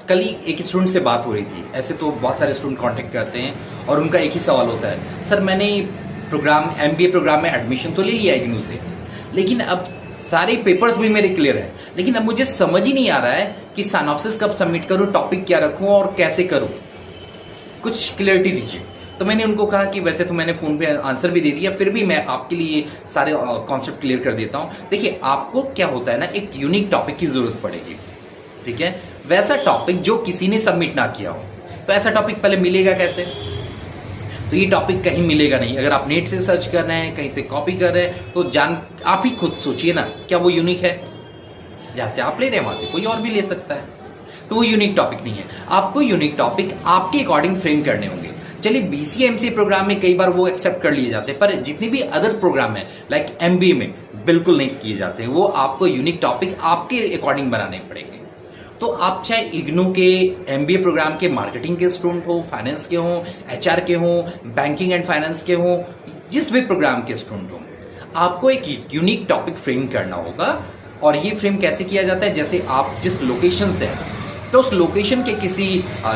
कल ही एक स्टूडेंट से बात हो रही थी। ऐसे तो बहुत सारे स्टूडेंट कांटेक्ट करते हैं और उनका एक ही सवाल होता है, सर मैंने प्रोग्राम MBA प्रोग्राम में एडमिशन तो ले लिया इग्नू से, लेकिन अब सारे पेपर्स भी मेरे क्लियर हैं, लेकिन अब मुझे समझ ही नहीं आ रहा है कि साइनॉप्सिस कब सबमिट करूं, टॉपिक क्या रखूं और कैसे करूं, कुछ क्लियरिटी दीजिए। तो मैंने उनको कहा कि वैसे तो मैंने फोन पे आंसर भी दे दिया, फिर भी मैं आपके लिए सारे कॉन्सेप्ट क्लियर कर देता हूं। देखिए, आपको क्या होता है ना, एक यूनिक टॉपिक की जरूरत पड़ेगी, ठीक है, वैसा टॉपिक जो किसी ने सबमिट ना किया हो। तो ऐसा टॉपिक पहले मिलेगा कैसे? तो ये टॉपिक कहीं मिलेगा नहीं। अगर आप नेट से सर्च कर रहे हैं, कहीं से कॉपी कर रहे हैं, तो आप ही खुद सोचिए ना, क्या वो यूनिक है? जहां से आप ले रहे हैं वहां से कोई और भी ले सकता है, तो वो यूनिक टॉपिक नहीं है। आपको यूनिक टॉपिक आपके अकॉर्डिंग फ्रेम करने होंगे। चलिए, BCA MCA प्रोग्राम में कई बार वो एक्सेप्ट कर लिए जाते हैं, पर जितने भी अदर प्रोग्राम है लाइक MBA में बिल्कुल नहीं किए जाते हैं। वो आपको यूनिक टॉपिक आपके अकॉर्डिंग बनाने पड़ेंगे। तो आप चाहे इग्नू के MBA प्रोग्राम के मार्केटिंग के स्टूडेंट हो, फाइनेंस के हो, HR के हो, बैंकिंग एंड फाइनेंस के हो, जिस भी प्रोग्राम के स्टूडेंट हो, आपको एक यूनिक टॉपिक फ्रेम करना होगा। और ये फ्रेम कैसे किया जाता है? जैसे आप जिस लोकेशन से हैं, तो उस लोकेशन के किसी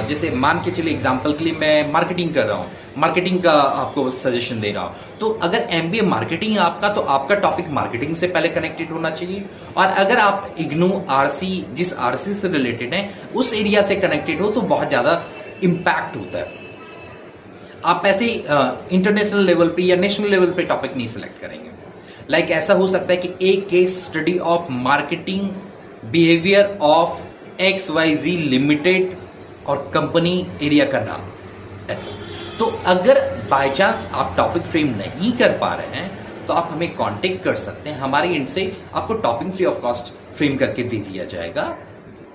जैसे मान के चलिए एग्जांपल के लिए मैं मार्केटिंग कर रहा हूँ, मार्केटिंग का आपको सजेशन दे रहा हूँ, तो अगर MBA मार्केटिंग है आपका, तो आपका टॉपिक मार्केटिंग से पहले कनेक्टेड होना चाहिए। और अगर आप इग्नू RC जिस RC से रिलेटेड है उस एरिया से कनेक्टेड हो, तो बहुत ज़्यादा इम्पैक्ट होता है। आप ऐसे इंटरनेशनल लेवल पे या नेशनल लेवल पे टॉपिक नहीं सिलेक्ट करेंगे। लाइक ऐसा हो सकता है कि एक case study of marketing behaviour of XYZ limited और कंपनी एरिया का नाम, ऐसा। तो अगर बाय चांस आप टॉपिक फ्रेम नहीं कर पा रहे हैं, तो आप हमें कांटेक्ट कर सकते हैं। हमारे एंड से आपको topic free of cost frame करके दे दिया जाएगा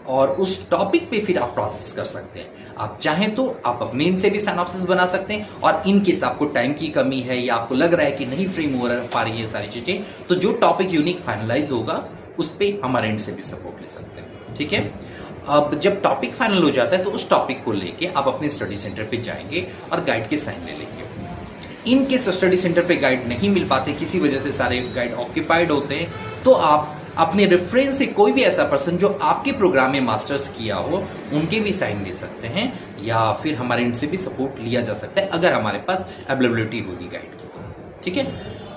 और उस टॉपिक पे फिर आप प्रोसेस कर सकते हैं। आप चाहें तो आप अपने एंड से भी साइनॉप्सिस बना सकते हैं, और इन केस आपको टाइम की कमी है या आपको लग रहा है कि नहीं फ्रेम हो पा रही है सारी चीजें, तो जो टॉपिक यूनिक फाइनलाइज होगा उस पर हमारे एंड से भी सपोर्ट ले सकते हैं, ठीक है। अब जब टॉपिक फाइनल हो जाता है, तो उस टॉपिक को लेके आप अपने स्टडी सेंटर पे जाएंगे और गाइड के साइन ले लेंगे। इन केस स्टडी सेंटर पे गाइड नहीं मिल पाते, किसी वजह से सारे गाइड ऑक्यूपाइड होते हैं, तो आप अपने रेफरेंस से कोई भी ऐसा पर्सन जो आपके प्रोग्राम में मास्टर्स किया हो, उनके भी साइन ले सकते हैं, या फिर हमारे इनसे भी सपोर्ट लिया जा सकता है अगर हमारे पास अवेलेबिलिटी होगी गाइड की, तो ठीक है।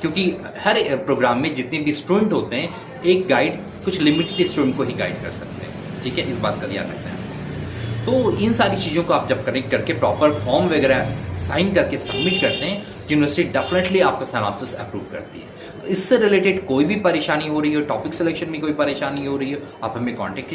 क्योंकि हर प्रोग्राम में जितने भी स्टूडेंट होते हैं, एक गाइड कुछ लिमिटेड स्टूडेंट को ही गाइड कर सकते हैं, ठीक है। इस बात का ध्यान रखना है। तो इन सारी चीज़ों को आप जब कनेक्ट करके प्रॉपर फॉर्म वगैरह साइन करके सबमिट करते हैं, यूनिवर्सिटी डेफिनेटली आपका साइनॉप्सिस अप्रूव करती है। तो इससे रिलेटेड कोई भी परेशानी हो रही हो, टॉपिक सिलेक्शन में कोई परेशानी हो रही हो, आप हमें कॉन्टेक्ट कीजिए।